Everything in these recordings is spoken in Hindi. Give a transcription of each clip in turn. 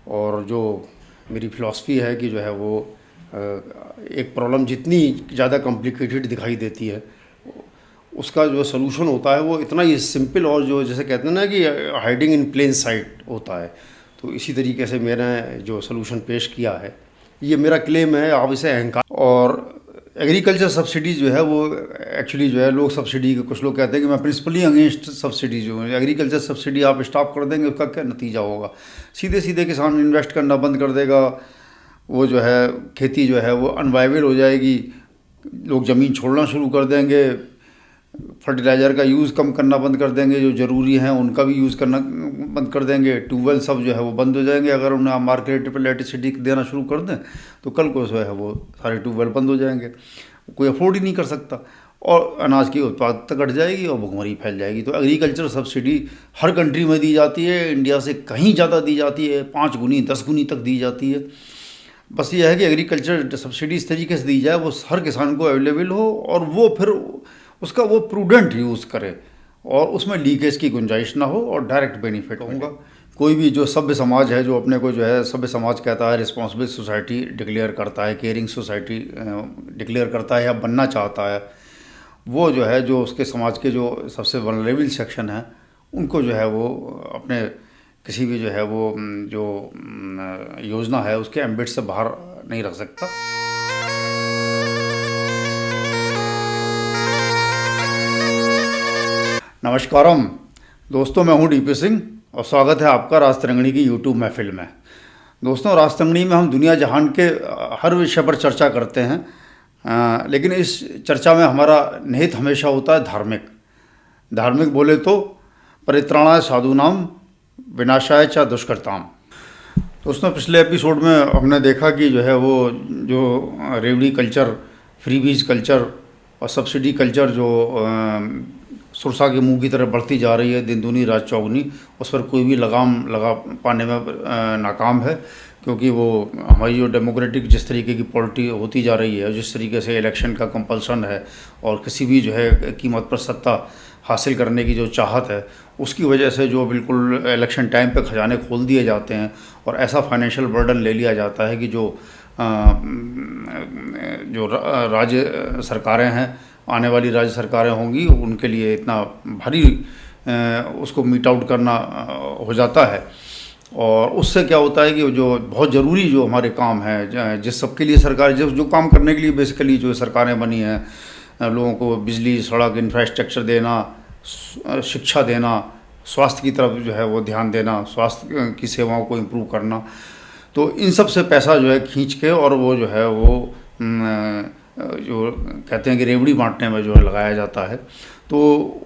और जो मेरी फ़िलॉसफ़ी है कि जो है वो एक प्रॉब्लम जितनी ज़्यादा कॉम्प्लिकेटेड दिखाई देती है, उसका जो सॉल्यूशन होता है वो इतना ही सिंपल और जो जैसे कहते हैं ना कि हाइडिंग इन प्लेन साइट होता है। तो इसी तरीके से मैंने जो सॉल्यूशन पेश किया है, ये मेरा क्लेम है, आप इसे अहंकार। और एग्रीकल्चर सब्सिडीज़ जो है वो एक्चुअली जो है, लोग सब्सिडी के, कुछ लोग कहते हैं कि मैं प्रिंसिपली अगेंस्ट सब्सिडी, जो है एग्रीकल्चर सब्सिडी आप स्टॉप कर देंगे उसका क्या नतीजा होगा? सीधे सीधे किसान इन्वेस्ट करना बंद कर देगा, वो जो है खेती जो है वो अनवाइबल हो जाएगी, लोग ज़मीन छोड़ना शुरू कर देंगे, फर्टिलाइज़र का यूज़ कम करना बंद कर देंगे, जो ज़रूरी हैं उनका भी यूज़ करना बंद कर देंगे, ट्यूबवेल सब जो है वो बंद हो जाएंगे। अगर उन्हें आप मार्केट पर इलेक्ट्रिसिटी देना शुरू कर दें तो कल को जो है वो सारे ट्यूबवेल बंद हो जाएंगे, कोई अफोर्ड ही नहीं कर सकता, और अनाज की उत्पादकता घट जाएगी और भुखमरी फैल जाएगी। तो एग्रीकल्चर सब्सिडी हर कंट्री में दी जाती है, इंडिया से कहीं ज़्यादा दी जाती है, 5 गुनी 10 गुनी तक दी जाती है। बस ये है कि एग्रीकल्चर सब्सिडी इस तरीके से दी जाए वो हर किसान को अवेलेबल हो, और वो फिर उसका वो प्रूडेंट यूज़ करे और उसमें लीकेज की गुंजाइश ना हो और डायरेक्ट बेनिफिट होगा। कोई भी जो सभ्य समाज है, जो अपने को जो है सभ्य समाज कहता है, रिस्पॉन्सिबल सोसाइटी डिक्लेयर करता है, केयरिंग सोसाइटी डिक्लेयर करता है या बनना चाहता है, वो जो है जो उसके समाज के जो सबसे वल्नरेबल सेक्शन हैं उनको जो है वो अपने किसी भी जो है वो जो योजना है उसके एम्बिट से बाहर नहीं रख सकता। नमस्कारम दोस्तों, मैं हूं डीपी सिंह और स्वागत है आपका राजतरंगिणी की यूट्यूब महफिल में। दोस्तों, राजतरंगिणी में हम दुनिया जहान के हर विषय पर चर्चा करते हैं, लेकिन इस चर्चा में हमारा निहित हमेशा होता है धार्मिक बोले तो परित्राणाय साधूनाम विनाशाय च दुष्कृताम। दोस्तों, पिछले एपिसोड में हमने देखा कि जो है वो जो रेवड़ी कल्चर, फ्रीबीज कल्चर और सब्सिडी कल्चर जो सुरसा के मुंह की तरह बढ़ती जा रही है, दिन दूनी रात चौगुनी, उस पर कोई भी लगाम लगा पाने में नाकाम है, क्योंकि वो हमारी जो डेमोक्रेटिक जिस तरीके की पॉलिटी होती जा रही है, जिस तरीके से इलेक्शन का कंपल्सन है और किसी भी जो है कीमत पर सत्ता हासिल करने की जो चाहत है, उसकी वजह से जो बिल्कुल इलेक्शन टाइम पे खजाने खोल दिए जाते हैं और ऐसा फाइनेंशियल बर्डन ले लिया जाता है कि जो राज्य सरकारें हैं, आने वाली राज्य सरकारें होंगी, उनके लिए इतना भारी उसको मीट आउट करना हो जाता है। और उससे क्या होता है कि जो बहुत ज़रूरी जो हमारे काम हैं, जिस सबके लिए सरकार जो काम करने के लिए बेसिकली जो सरकारें बनी हैं, लोगों को बिजली, सड़क, इंफ्रास्ट्रक्चर देना, शिक्षा देना, स्वास्थ्य की तरफ जो है वो ध्यान देना, स्वास्थ्य की सेवाओं को इम्प्रूव करना, तो इन सब से पैसा जो है खींच के और वो जो है वो जो कहते हैं कि रेवड़ी बांटने में जो है लगाया जाता है। तो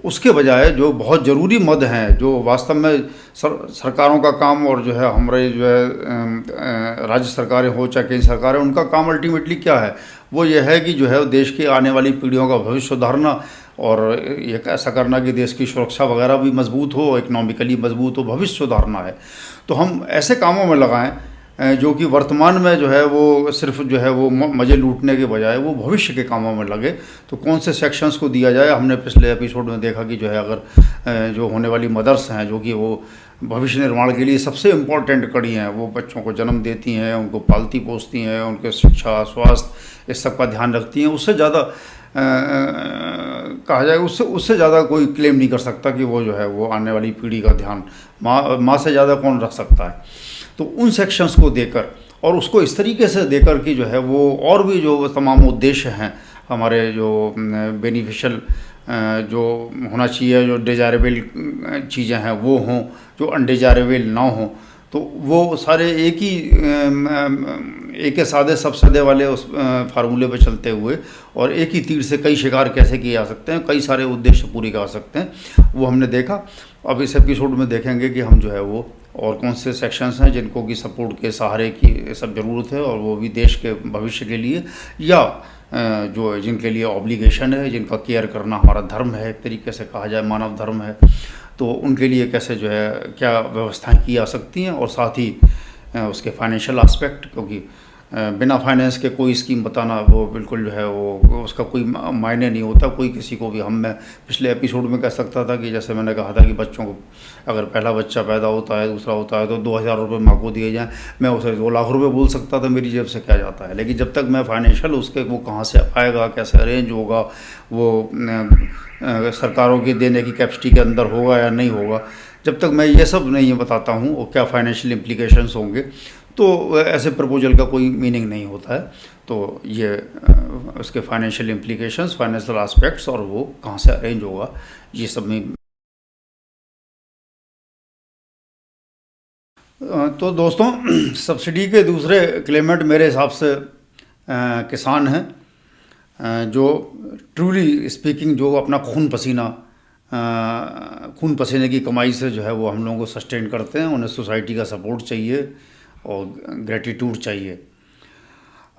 उसके बजाय जो बहुत ज़रूरी मद हैं, जो वास्तव में सरकारों का काम, और जो है हमारे जो है राज्य सरकारें हो चाहे केंद्र सरकारें, उनका काम अल्टीमेटली क्या है, वो ये है कि जो है देश की आने वाली पीढ़ियों का भविष्य सुधारना और ये ऐसा करना कि देश की सुरक्षा वगैरह भी मजबूत हो, इकोनॉमिकली मजबूत हो, भविष्य सुधारना है। तो हम ऐसे कामों में लगाएं जो कि वर्तमान में जो है वो सिर्फ जो है वो मज़े लूटने के बजाय वो भविष्य के कामों में लगे। तो कौन से सेक्शंस को दिया जाए, हमने पिछले एपिसोड में देखा कि जो है अगर जो होने वाली मदर्स हैं, जो कि वो भविष्य निर्माण के लिए सबसे इम्पोर्टेंट कड़ी हैं, वो बच्चों को जन्म देती हैं, उनको पालती पोसती हैं, उनके शिक्षा, स्वास्थ्य, इस सब का ध्यान रखती हैं, उससे ज़्यादा कहा जाए उससे ज़्यादा कोई क्लेम नहीं कर सकता कि वो जो है वो आने वाली पीढ़ी का ध्यान माँ से ज़्यादा कौन रख सकता है। तो उन सेक्शंस को देकर और उसको इस तरीके से देकर कि जो है वो और भी जो तमाम उद्देश्य हैं हमारे जो बेनिफिशियल जो होना चाहिए, जो डिजायरेबल चीज़ें हैं वो हों, जो अनडिजायरेबल ना हों, तो वो सारे एक ही सादे सब सदे वाले उस फार्मूले पे चलते हुए और एक ही तीर से कई शिकार कैसे किए जा सकते हैं, कई सारे उद्देश्य पूरे कर सकते हैं, वो हमने देखा। अब इस एपिसोड में देखेंगे कि हम जो है वो और कौन से सेक्शंस हैं जिनको की सपोर्ट के सहारे की सब ज़रूरत है, और वो भी देश के भविष्य के लिए, या जो जिनके लिए ऑब्लिगेशन है, जिनका केयर करना हमारा धर्म है, एक तरीके से कहा जाए मानव धर्म है, तो उनके लिए कैसे जो है क्या व्यवस्थाएं की जा सकती हैं, और साथ ही उसके फाइनेंशियल एस्पेक्ट, क्योंकि बिना फाइनेंस के कोई स्कीम बताना वो बिल्कुल जो है वो उसका कोई मायने नहीं होता। कोई किसी को भी मैं पिछले एपिसोड में कह सकता था कि जैसे मैंने कहा था कि बच्चों को अगर पहला बच्चा पैदा होता है, दूसरा होता है, तो 2,000 रुपये माँ को दिए जाएँ। मैं उसे 2 लाख रुपये बोल सकता था, मेरी जेब से क्या जाता है। लेकिन जब तक मैं फाइनेंशियल उसके वो कहाँ से आएगा, कैसे अरेंज होगा, वो सरकारों की देने की कैपेसिटी के अंदर होगा या नहीं होगा, जब तक मैं ये सब नहीं बताता हूँ और क्या फाइनेंशियल इम्प्लीकेशंस होंगे, तो ऐसे प्रपोजल का कोई मीनिंग नहीं होता है। तो ये उसके फाइनेंशियल इम्प्लीकेशंस, फाइनेंशियल एस्पेक्ट्स और वो कहाँ से अरेंज होगा, ये सब में तो दोस्तों सब्सिडी के दूसरे क्लेमेंट मेरे हिसाब से किसान हैं, जो ट्रूली स्पीकिंग जो अपना खून पसीने की कमाई से जो है वो हम लोगों को सस्टेन करते हैं। उन्हें सोसाइटी का सपोर्ट चाहिए और ग्रेटिट्यूड चाहिए।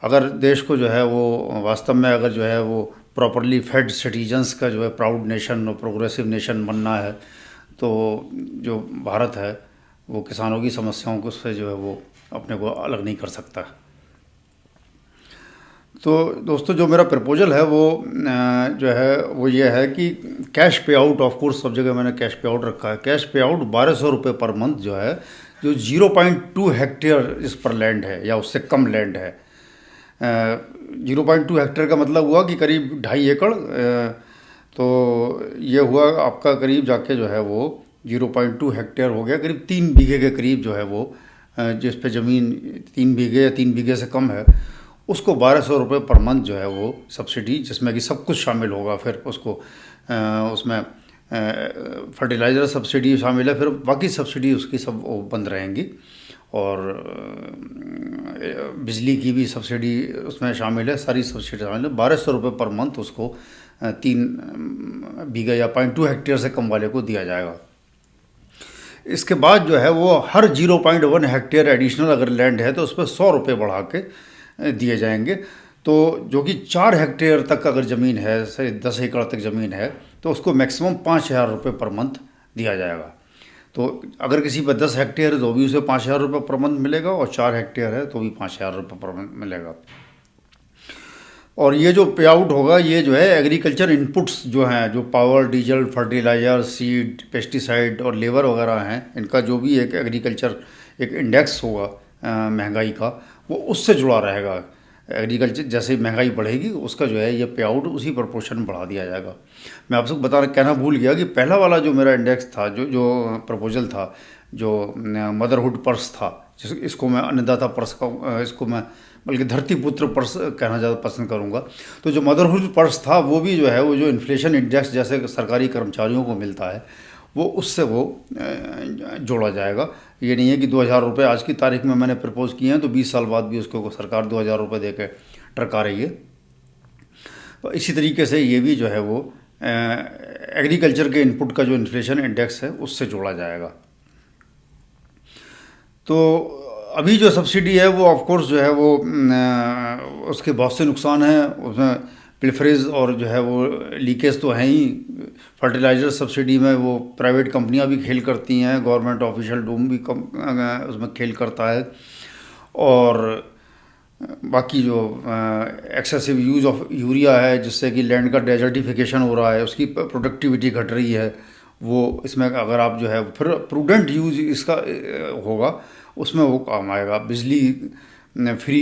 अगर देश को जो है वो वास्तव में अगर जो है वो प्रॉपरली फेड सिटीजन्स का जो है प्राउड नेशन और प्रोग्रेसिव नेशन बनना है, तो जो भारत है वो किसानों की समस्याओं को से जो है वो अपने को अलग नहीं कर सकता। तो दोस्तों जो मेरा प्रपोजल है वो जो है वो ये है कि कैश पे आउट, ऑफ कोर्स सब जगह मैंने कैश पे आउट रखा है, कैश पे आउट 1,200 रुपये पर मंथ जो है, जो 0.2 हेक्टेयर इस पर लैंड है या उससे कम लैंड है। 0.2 हेक्टेयर का मतलब हुआ कि करीब 2.5 एकड़। तो ये हुआ आपका करीब जाके जो है वो 0.2 हेक्टेयर हो गया, करीब 3 बीघे के करीब जो है वो जिस पे ज़मीन 3 बीघे या 3 बीघे से कम है, उसको 1,200 रुपये पर मंथ जो है वो सब्सिडी, जिसमें कि सब कुछ शामिल होगा। फिर उसको उसमें फर्टिलाइज़र सब्सिडी शामिल है, फिर बाकी सब्सिडी उसकी सब वो बंद रहेंगी, और बिजली की भी सब्सिडी उसमें शामिल है, सारी सब्सिडी शामिल है। 1,200 रुपये पर मंथ उसको 3 बीघा या 0.2 हेक्टेयर से कम वाले को दिया जाएगा। इसके बाद जो है वो हर 0.1 हेक्टेयर एडिशनल अगर लैंड है तो उस पर 100 रुपये बढ़ा के दिए जाएंगे। तो जो कि 4 हेक्टेयर तक अगर ज़मीन है, से 10 एकड़ तक ज़मीन है, तो उसको मैक्सिमम 5,000 रुपये पर मंथ दिया जाएगा। तो अगर किसी पर 10 हेक्टेयर है तो भी उसे 5,000 रुपये पर मंथ मिलेगा, और 4 हेक्टेयर है तो भी 5,000 रुपये पर मंथ मिलेगा। और ये जो पे आउट होगा, ये जो है एग्रीकल्चर इनपुट्स जो हैं, जो power, diesel, fertiliser, seed, pesticide और लेबर वगैरह हैं, इनका जो भी एक एग्रीकल्चर एक इंडेक्स होगा महंगाई का, वो उससे जुड़ा रहेगा। एग्रीकल्चर जैसे महंगाई बढ़ेगी उसका जो है ये पे आउट उसी प्रोपोर्शन में बढ़ा दिया जाएगा। मैं आपसे कहना भूल गया कि पहला वाला जो मेरा इंडेक्स था, जो प्रपोजल था, जो मदरहुड पर्स था, इसको मैं अन्नदाता पर्स का, इसको मैं बल्कि धरती पुत्र पर्स कहना ज़्यादा पसंद करूँगा। तो जो मदरहुड पर्स था वो भी जो है वो जो इन्फ्लेशन इंडेक्स जैसे सरकारी कर्मचारियों को मिलता है, वो उससे वो जोड़ा जाएगा। ये नहीं है कि 2,000 रुपये आज की तारीख में मैंने प्रपोज़ किए हैं तो 20 साल बाद भी उसको सरकार 2,000 रुपये दे के टरका रही है। तो इसी तरीके से ये भी जो है वो एग्रीकल्चर के इनपुट का जो इन्फ्लेशन इंडेक्स है उससे जोड़ा जाएगा। तो अभी जो सब्सिडी है वो ऑफ कोर्स जो है वो उसके बहुत से नुकसान हैं। उसमें पिलफरेज और जो है वो लीकेज तो हैं ही। फर्टिलाइज़र सब्सिडी में वो प्राइवेट कंपनियां भी खेल करती हैं, गवर्नमेंट ऑफिशियल डूम भी उसमें खेल करता है, और बाकी जो एक्सेसिव यूज़ ऑफ यूरिया है जिससे कि लैंड का डेजर्टिफिकेशन हो रहा है, उसकी प्रोडक्टिविटी घट रही है, वो इसमें अगर आप जो है फिर प्रूडेंट यूज़ इसका होगा उसमें वो काम आएगा। बिजली फ्री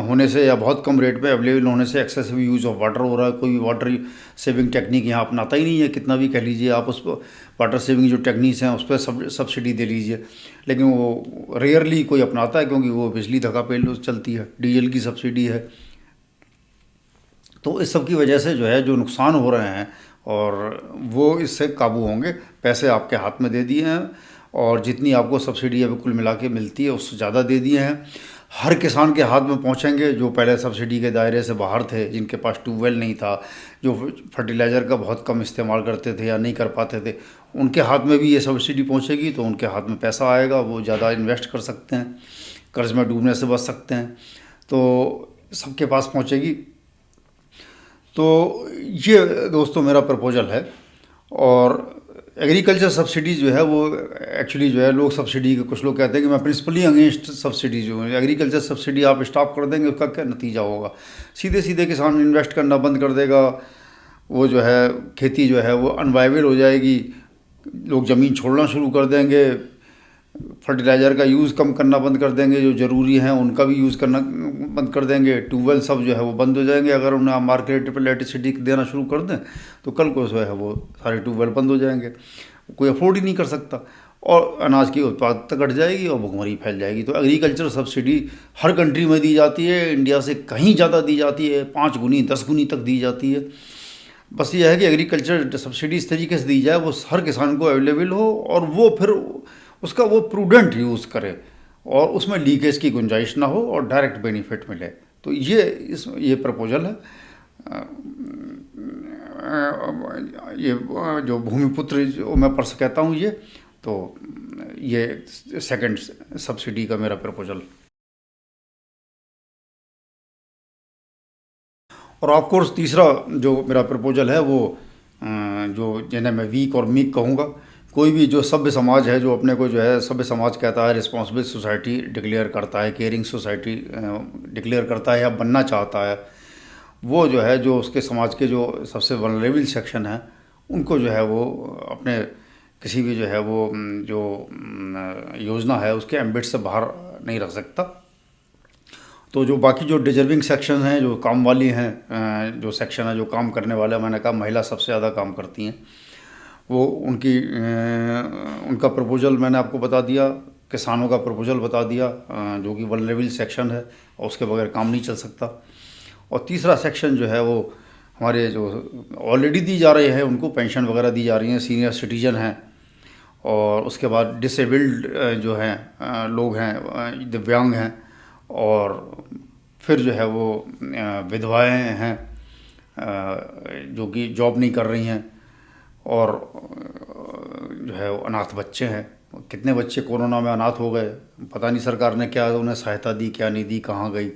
होने से या बहुत कम रेट पे अवेलेबल होने से एक्सेसिव यूज़ ऑफ वाटर हो रहा है। कोई भी वाटर सेविंग टेक्निक यहाँ अपनाता ही नहीं है, कितना भी कह लीजिए आप उस पर वाटर सेविंग जो टेक्निक्स हैं उस पर सब्सिडी दे लीजिए, लेकिन वो रेयरली कोई अपनाता है क्योंकि वो बिजली धक्का पे चलती है, डीजल की सब्सिडी है। तो इस सब की वजह से जो है जो नुकसान हो रहे हैं और वो इससे काबू होंगे। पैसे आपके हाथ में दे दिए हैं और जितनी आपको सब्सिडी अभी कुल मिला के मिलती है उससे ज़्यादा दे दिए हैं। हर किसान के हाथ में पहुंचेंगे जो पहले सब्सिडी के दायरे से बाहर थे, जिनके पास ट्यूबवेल नहीं था, जो फर्टिलाइज़र का बहुत कम इस्तेमाल करते थे या नहीं कर पाते थे, उनके हाथ में भी ये सब्सिडी पहुंचेगी। तो उनके हाथ में पैसा आएगा, वो ज़्यादा इन्वेस्ट कर सकते हैं, कर्ज में डूबने से बच सकते हैं। तो सबके पास पहुँचेगी। तो ये दोस्तों मेरा प्रपोजल है। और एग्रीकल्चर सब्सिडी जो है वो एक्चुअली जो है, लोग सब्सिडी के, कुछ लोग कहते हैं कि मैं प्रिंसिपली अगेंस्ट सब्सिडी, जो है एग्रीकल्चर सब्सिडी आप स्टॉप कर देंगे उसका क्या नतीजा होगा? सीधे सीधे किसान इन्वेस्ट करना बंद कर देगा, वो जो है खेती जो है वो अनवाइबल हो जाएगी, लोग ज़मीन छोड़ना शुरू कर देंगे, फर्टिलाइज़र का यूज़ कम करना बंद कर देंगे, जो ज़रूरी हैं उनका भी यूज़ करना बंद कर देंगे, ट्यूबवेल सब जो है वो बंद हो जाएंगे। अगर उन्हें आप मार्केट पर इलेक्ट्रिसिटी देना शुरू कर दें तो कल को जो है वो सारे ट्यूबवेल बंद हो जाएंगे, कोई अफोर्ड ही नहीं कर सकता, और अनाज की उत्पादकता घट जाएगी और भुखमरी फैल जाएगी। तो एग्रीकल्चर सब्सिडी हर कंट्री में दी जाती है, इंडिया से कहीं ज़्यादा दी जाती है, 5 गुनी 10 गुनी तक दी जाती है। बस ये है कि एग्रीकल्चर सब्सिडी इस तरीके से दी जाए वो हर किसान को अवेलेबल हो, और वो फिर उसका वो प्रूडेंट यूज़ करे, और उसमें लीकेज की गुंजाइश ना हो और डायरेक्ट बेनिफिट मिले। तो ये प्रपोजल है। ये जो भूमिपुत्र जो मैं पर्स कहता हूँ, तो ये सेकंड सब्सिडी का मेरा प्रपोजल। और ऑफ कोर्स तीसरा जो मेरा प्रपोजल है वो जो जिन्हें मैं वीक और मीक कहूँगा, कोई भी जो सभ्य समाज है, जो अपने को जो है सभ्य समाज कहता है, रिस्पॉन्सिबल सोसाइटी डिक्लेयर करता है, केयरिंग सोसाइटी डिक्लेयर करता है या बनना चाहता है, वो जो है जो उसके समाज के जो सबसे वल्नरेबल सेक्शन हैं उनको जो है वो अपने किसी भी जो है वो जो योजना है उसके एम्बिट से बाहर नहीं रख सकता। तो जो बाकी जो डिजर्विंग सेक्शन हैं, जो काम वाली हैं, जो सेक्शन है जो काम करने वाले, मैंने कहा महिला सबसे ज़्यादा काम करती हैं, वो उनका प्रपोजल मैंने आपको बता दिया, किसानों का प्रपोजल बता दिया जो कि वल्नरेबल सेक्शन है और उसके बगैर काम नहीं चल सकता। और तीसरा सेक्शन जो है वो हमारे जो ऑलरेडी दी जा रहे हैं उनको पेंशन वगैरह दी जा रही हैं, सीनियर सिटीजन हैं, और उसके बाद डिसेबल्ड जो हैं लोग हैं, दिव्यांग हैं, और फिर जो है वो विधवाएं हैं जो कि जॉब नहीं कर रही हैं, और जो है अनाथ बच्चे हैं। कितने बच्चे कोरोना में अनाथ हो गए, पता नहीं सरकार ने क्या उन्हें सहायता दी, क्या नहीं दी, कहाँ गई,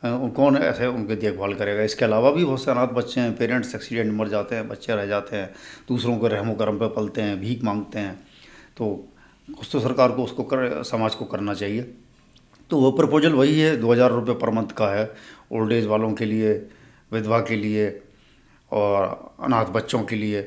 कौन ऐसे उनकी देखभाल करेगा। इसके अलावा भी बहुत से अनाथ बच्चे हैं, पेरेंट्स एक्सीडेंट मर जाते हैं, बच्चे रह जाते हैं, दूसरों के रहमो करम पे पलते हैं, भीख मांगते हैं। तो कुछ तो सरकार को उसको समाज को करना चाहिए। तो वो प्रपोजल वही है, 2000 रुपये पर मंथ का है, ओल्ड एज वालों के लिए, विधवा के लिए और अनाथ बच्चों के लिए।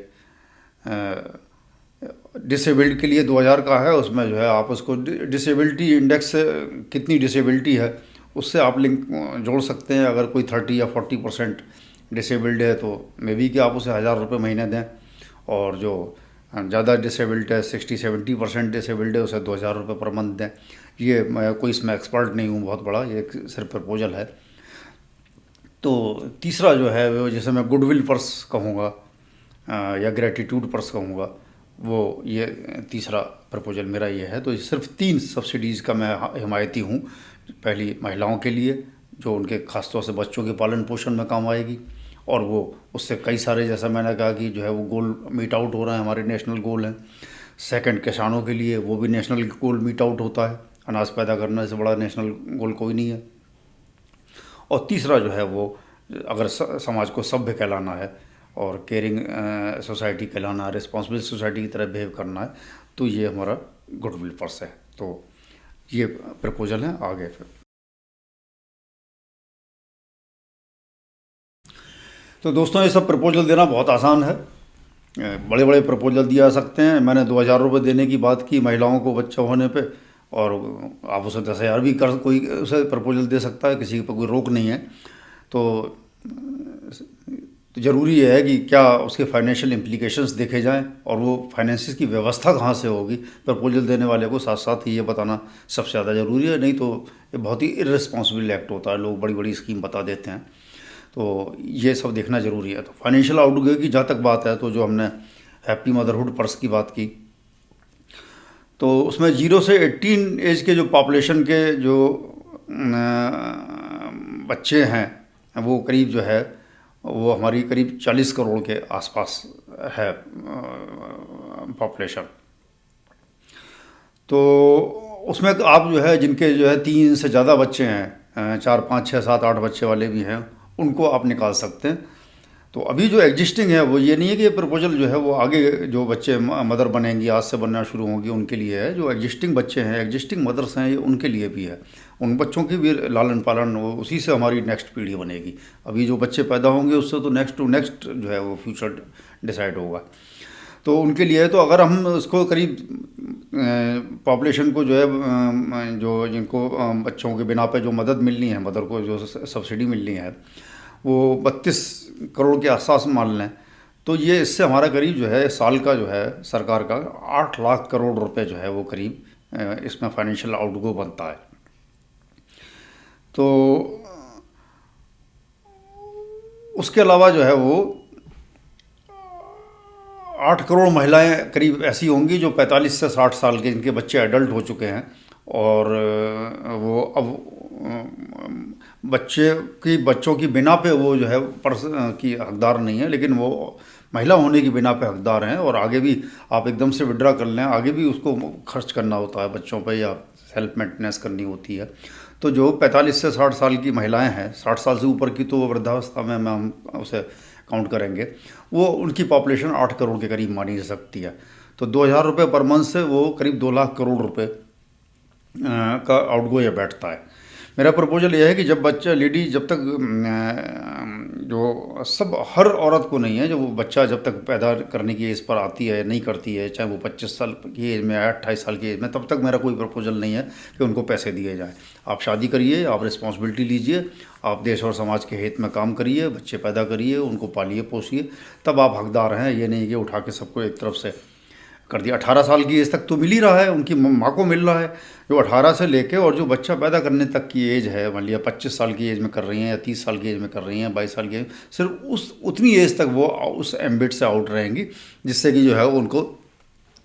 डिसेबिलिटी के लिए 2000 का है, उसमें जो है आप उसको डिसेबिलिटी इंडेक्स से कितनी डिसेबिलिटी है उससे आप लिंक जोड़ सकते हैं। अगर कोई 30 या 40% डिसेबल्ड है तो मे बी कि आप उसे 1000 रुपये महीने दें, और जो ज़्यादा डिसेबल्ड है, 60-70% डिसेबल्ड है, उसे 2000 रुपये पर मंथ दें। ये मैं कोई इसमें एक्सपर्ट नहीं हूँ बहुत बड़ा, ये सिर्फ प्रपोजल है। तो तीसरा जो है वो, जैसे मैं गुडविल पर्स कहूँगा या ग्रेटिट्यूड पर्स कहूँगा, वो ये तीसरा प्रपोजल मेरा ये है। तो सिर्फ 3 सब्सिडीज़ का मैं हिमायती हूँ। पहली महिलाओं के लिए, जो उनके खासतौर से बच्चों के पालन पोषण में काम आएगी, और वो उससे कई सारे, जैसा मैंने कहा कि जो है वो गोल मीट आउट हो रहे हैं, हमारे नेशनल गोल हैं। सेकंड, किसानों के लिए, वो भी नेशनल गोल मीट आउट होता है, अनाज पैदा करने से बड़ा नेशनल गोल कोई नहीं है। और तीसरा जो है वो, अगर समाज को सभ्य कहलाना है और केयरिंग सोसाइटी कहलाना है, रिस्पॉन्सिबल सोसाइटी की तरह बिहेव करना है, तो ये हमारा गुडविल पर्स है। तो ये प्रपोजल है। आगे फिर तो दोस्तों, ये सब प्रपोजल देना बहुत आसान है, बड़े बड़े प्रपोजल दिया जा सकते हैं। मैंने 2000 रुपये देने की बात की महिलाओं को बच्चा होने पे, और आप उसे 10,000 भी कर, कोई उसे प्रपोजल दे सकता है, किसी पर कोई रोक नहीं है। तो ज़रूरी है कि क्या उसके फाइनेंशियल इम्प्लीकेशंस देखे जाएं, और वो फाइनेंसिस की व्यवस्था कहाँ से होगी, प्रपोजल देने वाले को साथ साथ ही ये बताना सबसे ज़्यादा ज़रूरी है। नहीं तो ये बहुत ही इर्रेस्पॉन्सिबल एक्ट होता है, लोग बड़ी बड़ी स्कीम बता देते हैं। तो ये सब देखना ज़रूरी है। तो फाइनेंशियल आउटगो की जहाँ तक बात है, तो जो हमने हैप्पी मदरहुड पर्स की बात की, तो उसमें 0 से 18 एज के जो पॉपुलेशन के जो बच्चे हैं, वो करीब जो है वो हमारी करीब 40 करोड़ के आसपास है पॉपुलेशन। तो उसमें आप जो है जिनके जो है 3 से ज़्यादा बच्चे हैं, 4, 5, 6, 7, 8 बच्चे वाले भी हैं, उनको आप निकाल सकते हैं। तो अभी जो एग्जिस्टिंग है वो ये नहीं है कि ये प्रपोजल जो है वो आगे जो बच्चे मदर बनेंगी आज से बनना शुरू होंगी उनके लिए है। जो एग्जिस्टिंग बच्चे हैं, एग्जिस्टिंग मदर्स हैं, ये उनके लिए भी है। उन बच्चों की भी लालन पालन हो, उसी से हमारी नेक्स्ट पीढ़ी बनेगी। अभी जो बच्चे पैदा होंगे उससे तो नेक्स्ट टू नेक्स्ट जो है वो फ्यूचर डिसाइड होगा। तो उनके लिए तो अगर हम उसको करीब पॉपुलेशन को जो है जो जिनको बच्चों के बिना पे जो मदद मिलनी है, मदर को जो सब्सिडी मिलनी है वो 32 करोड़ के आसपास मान लें, तो ये इससे हमारा करीब जो है साल का जो है सरकार का 8 लाख करोड़ रुपए जो है वो करीब इसमें फाइनेंशियल आउटगो बनता है। तो उसके अलावा जो है वो 8 करोड़ महिलाएं करीब ऐसी होंगी जो 45 से 60 साल के, जिनके बच्चे एडल्ट हो चुके हैं और वो अब बच्चों की बिना पे वो जो है पर्स की हकदार नहीं है, लेकिन वो महिला होने की बिना पे हकदार हैं। और आगे भी आप एकदम से विड्रा कर लें, आगे भी उसको खर्च करना होता है बच्चों पे या सेल्फ मेंटेनेंस करनी होती है। तो जो 45 से 60 साल की महिलाएं हैं, 60 साल से ऊपर की तो वृद्धावस्था में हम उसे काउंट करेंगे, वो उनकी पॉपुलेशन 8 करोड़ के करीब मानी जा सकती है। तो 2,000 रुपये पर मंथ से वो करीब 2 लाख करोड़ रुपए का आउटगो ये बैठता है। मेरा प्रपोजल ये है कि जब बच्चा लेडी जब तक जो सब हर औरत को नहीं है, जो वो बच्चा जब तक पैदा करने की एज पर आती है, नहीं करती है, चाहे वो 25 साल की एज में है, 28 साल की एज में, तब तक मेरा कोई प्रपोजल नहीं है कि उनको पैसे दिए जाएं। आप शादी करिए, आप रिस्पॉन्सिबिलिटी लीजिए, आप देश और समाज के हित में काम करिए, बच्चे पैदा करिए, उनको पालिए पोसिए, तब आप हकदार हैं। ये नहीं कि उठा के सबको एक तरफ से कर दिया। 18 साल की एज तक तो मिल ही रहा है, उनकी माँ को मिल रहा है। जो 18 से लेके और जो बच्चा पैदा करने तक की एज है, मान लिया 25 साल की एज में कर रही हैं या 30 साल की एज में कर रही हैं, 22 साल की एज, सिर्फ उतनी एज तक वो उस एम्बिट से आउट रहेंगी, जिससे कि जो है उनको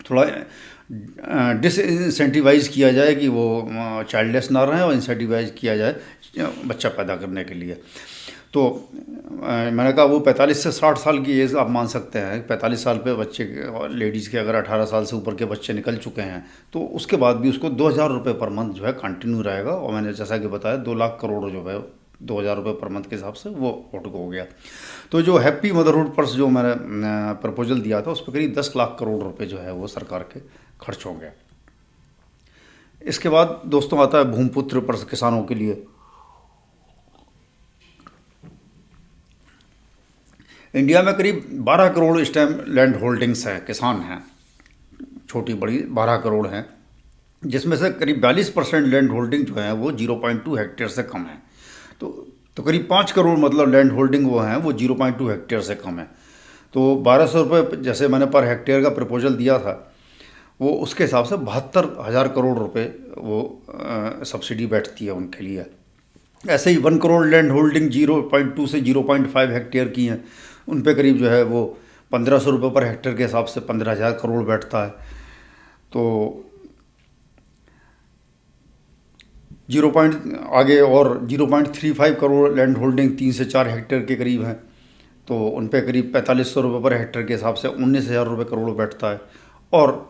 थोड़ा डिसइंसेंटिवाइज किया जाए कि वो चाइल्डलेस ना रहें और इंसेंटिवाइज किया जाए बच्चा पैदा करने के लिए। तो मैंने कहा वो 45 से 60 साल की एज आप मान सकते हैं। 45 साल पे बच्चे लेडीज़ के अगर 18 साल से ऊपर के बच्चे निकल चुके हैं तो उसके बाद भी उसको 2,000 रुपये पर मंथ जो है कंटिन्यू रहेगा। और मैंने जैसा कि बताया 2 लाख करोड़ जो है 2,000 रुपये पर मंथ के हिसाब से वो आउट हो गया। तो जो हैप्पी मदरहुड पर्स जो मैंने प्रपोजल दिया था उस पर करीब 10 लाख करोड़ रुपये जो है वो सरकार के खर्च होंगे। इसके बाद दोस्तों आता है भूमिपुत्र पर्स किसानों के लिए। इंडिया में करीब 12 करोड़ इस टाइम लैंड होल्डिंग्स हैं, किसान हैं, छोटी बड़ी 12 करोड़ हैं, जिसमें से करीब 42% लैंड होल्डिंग जो है वो 0.2 हेक्टेयर से कम है। तो करीब 5 करोड़ मतलब लैंड होल्डिंग वो हैं वो 0.2 हेक्टेयर से कम है। तो 1,200 रुपये जैसे मैंने पर हेक्टेयर का प्रपोजल दिया था, वो उसके हिसाब से 72,000 करोड़ रुपए वो सब्सिडी बैठती है उनके लिए। ऐसे ही 1 करोड़ लैंड होल्डिंग 0.2 से 0.5 हेक्टेयर की हैं, उन पे करीब जो है वो 1,500 रुपये पर हेक्टेयर के हिसाब से 15,000 करोड़ बैठता है। तो आगे और 0.35 करोड़ लैंड होल्डिंग 3 से 4 हेक्टेयर के करीब हैं, तो उन पे करीब 4,500 रुपये पर हेक्टेयर के हिसाब से 19,000 रुपये करोड़ बैठता है। और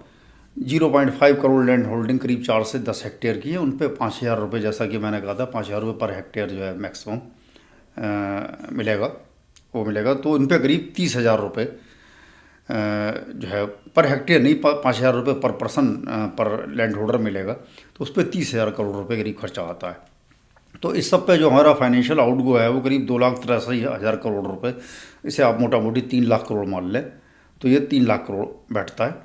0.5 करोड़ लैंड होल्डिंग करीब 4 से 10 हेक्टेयर की है, उन पे 5,000 रुपये, जैसा कि मैंने कहा था 5,000 रुपये पर हेक्टेयर जो है मैक्सिमम मिलेगा। तो उन पे करीब 30,000 रुपये जो है पर हेक्टेयर नहीं, 5,000 रुपये पर पर्सन पर लैंड होल्डर मिलेगा। तो उस पर 30,000 करोड़ रुपये करीब खर्चा आता है। तो इस सब पे जो हमारा फाइनेंशियल आउटगो है वो करीब 2,83,000 करोड़ रुपये, इसे आप मोटा मोटी 3 लाख करोड़ मान लें, तो ये 3 लाख करोड़ बैठता है।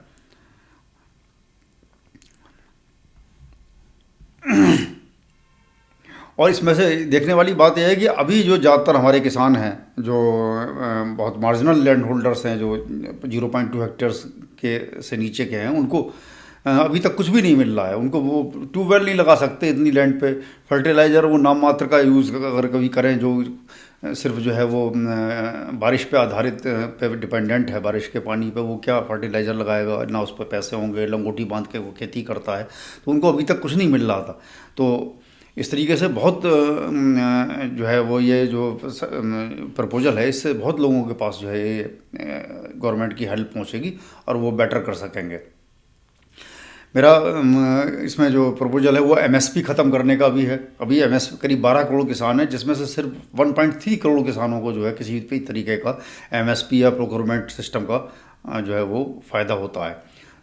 और इसमें से देखने वाली बात यह है कि अभी जो ज़्यादातर हमारे किसान हैं जो बहुत मार्जिनल लैंड होल्डर्स हैं, जो 0.2 हेक्टेयर्स के से नीचे के हैं, उनको अभी तक कुछ भी नहीं मिल रहा है। उनको वो ट्यूबवेल नहीं लगा सकते इतनी लैंड पे, फर्टिलाइज़र वो नाम मात्र का यूज़ अगर कभी करें, जो सिर्फ जो है वो बारिश पे आधारित पे डिपेंडेंट है, बारिश के पानी पे, वो क्या फर्टिलाइज़र लगाएगा, ना उस पर पैसे होंगे, लंगोटी बांध के वो खेती करता है। तो उनको अभी तक कुछ नहीं मिल रहा था। तो इस तरीके से बहुत जो है वो ये जो प्रपोजल है, इससे बहुत लोगों के पास जो है ये गवर्नमेंट की हेल्प पहुंचेगी और वो बेटर कर सकेंगे। मेरा इसमें जो प्रपोजल है वो एमएसपी ख़त्म करने का भी है। अभी एमएसपी करीब 12 करोड़ किसान हैं, जिसमें से सिर्फ 1.3 करोड़ किसानों को जो है किसी भी तरीके का एमएसपी या प्रोक्योरमेंट सिस्टम का जो है वो फ़ायदा होता है।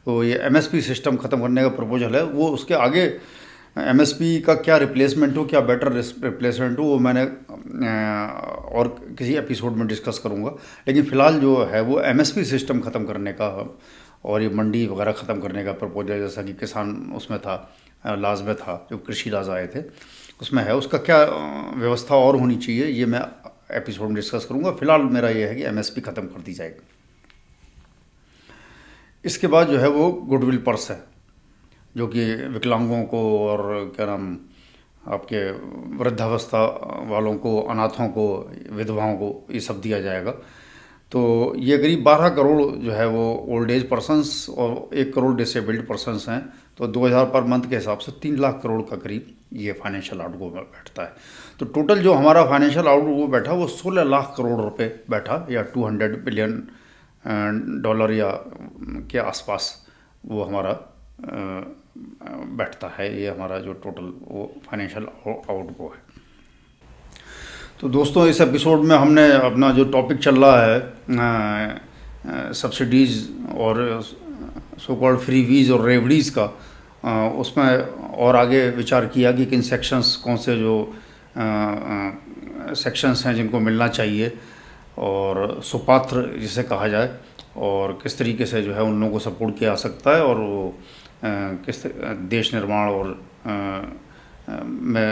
तो ये एमएसपी सिस्टम ख़त्म करने का प्रपोजल है। वो उसके आगे एमएसपी का क्या रिप्लेसमेंट हो, क्या बेटर रिप्लेसमेंट हो, वो मैंने और किसी एपिसोड में डिस्कस करूँगा। लेकिन फ़िलहाल जो है वो एमएसपी सिस्टम ख़त्म करने का और ये मंडी वगैरह ख़त्म करने का प्रपोजल, जैसा कि किसान उसमें था, लाज में था, जो कृषि लाज आए थे उसमें है। उसका क्या व्यवस्था और होनी चाहिए, ये मैं एपिसोड में डिस्कस करूँगा। फ़िलहाल मेरा ये है कि एमएसपी ख़त्म कर दी जाएगी। इसके बाद जो है वो गुडविल पर्स है, जो कि विकलांगों को और क्या नाम आपके वृद्धावस्था वालों को, अनाथों को, विधवाओं को ये सब दिया जाएगा। तो ये करीब 12 करोड़ जो है वो ओल्ड एज पर्सनस और 1 करोड़ डिसेबल्ड पर्सनस हैं। तो 2000 पर मंथ के हिसाब से 3 लाख करोड़ का करीब ये फाइनेंशियल आउटगो बैठता है। तो टोटल जो हमारा फाइनेंशियल आउटगो बैठा वो 16 लाख करोड़ रुपए बैठा, या 200 बिलियन डॉलर या के आसपास वो हमारा बैठता है। ये हमारा जो टोटल वो फाइनेंशियल आउटगो है। तो दोस्तों, इस एपिसोड में हमने अपना जो टॉपिक चल रहा है सब्सिडीज़ और सो कॉल्ड फ्रीवीज़ और रेवड़ीज़ का, उसमें और आगे विचार किया कि किन सेक्शंस, कौन से जो सेक्शंस हैं जिनको मिलना चाहिए और सुपात्र जिसे कहा जाए, और किस तरीके से जो है उन लोगों को सपोर्ट किया जा सकता है, और वो किस देश निर्माण और में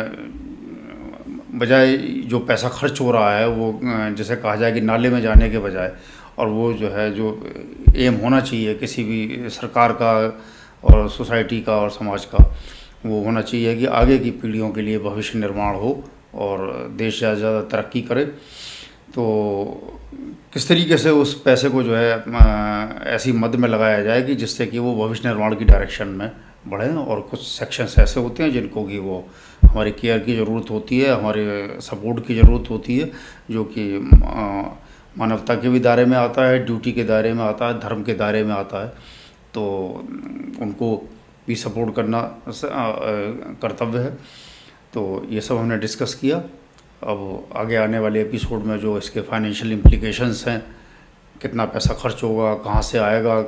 बजाय जो पैसा खर्च हो रहा है वो जैसे कहा जाए कि नाले में जाने के बजाय, और वो जो है जो एम होना चाहिए किसी भी सरकार का और सोसाइटी का और समाज का, वो होना चाहिए कि आगे की पीढ़ियों के लिए भविष्य निर्माण हो और देश ज़्यादा से ज़्यादा तरक्की करे। तो किस तरीके से उस पैसे को जो है ऐसी मद में लगाया जाए कि जिससे कि वो भविष्य निर्माण की डायरेक्शन में बढ़े। और कुछ सेक्शंस ऐसे होते हैं जिनको कि वो हमारी केयर की ज़रूरत होती है, हमारे सपोर्ट की ज़रूरत होती है, जो कि मानवता के भी दायरे में आता है, ड्यूटी के दायरे में आता है, धर्म के दायरे में आता है। तो उनको भी सपोर्ट करना कर्तव्य है। तो ये सब हमने डिस्कस किया। अब आगे आने वाले एपिसोड में जो इसके फाइनेंशियल इम्प्लिकेशंस हैं, कितना पैसा खर्च होगा, कहाँ से आएगा,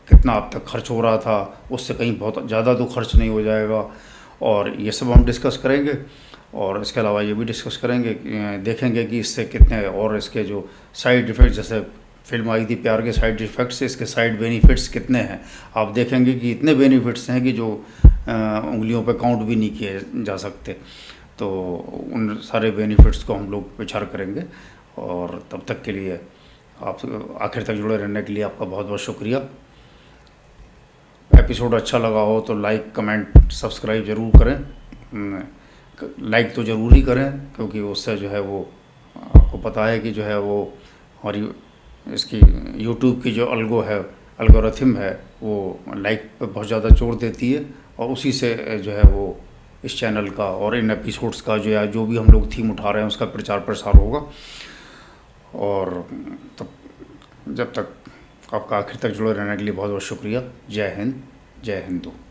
कितना अब तक खर्च हो रहा था, उससे कहीं बहुत ज़्यादा तो खर्च नहीं हो जाएगा, और ये सब हम डिस्कस करेंगे। और इसके अलावा ये भी डिस्कस करेंगे, देखेंगे कि इससे कितने और इसके जो साइड इफ़ेक्ट्स, जैसे फिल्म आई थी प्यार के साइड इफ़ेक्ट्स, इसके साइड बेनिफिट्स कितने हैं। आप देखेंगे कि इतने बेनिफिट्स हैं कि जो उंगलियों पे काउंट भी नहीं किए जा सकते। तो उन सारे बेनिफिट्स को हम लोग विचार करेंगे। और तब तक के लिए आप आखिर तक जुड़े रहने के लिए आपका बहुत बहुत शुक्रिया। एपिसोड अच्छा लगा हो तो लाइक, कमेंट, सब्सक्राइब ज़रूर करें। लाइक तो ज़रूर ही करें, क्योंकि उससे जो है वो आपको पता है कि जो है वो हमारी इसकी यूट्यूब की जो एल्गोरिथम है वो लाइक पे बहुत ज़्यादा जोर देती है, और उसी से जो है वो इस चैनल का और इन एपिसोड्स का जो भी हम लोग थीम उठा रहे हैं उसका प्रचार प्रसार होगा। और तब जब तक आपका आखिर तक जुड़े रहने के लिए बहुत बहुत शुक्रिया। जय हिंद, जय हिंदू।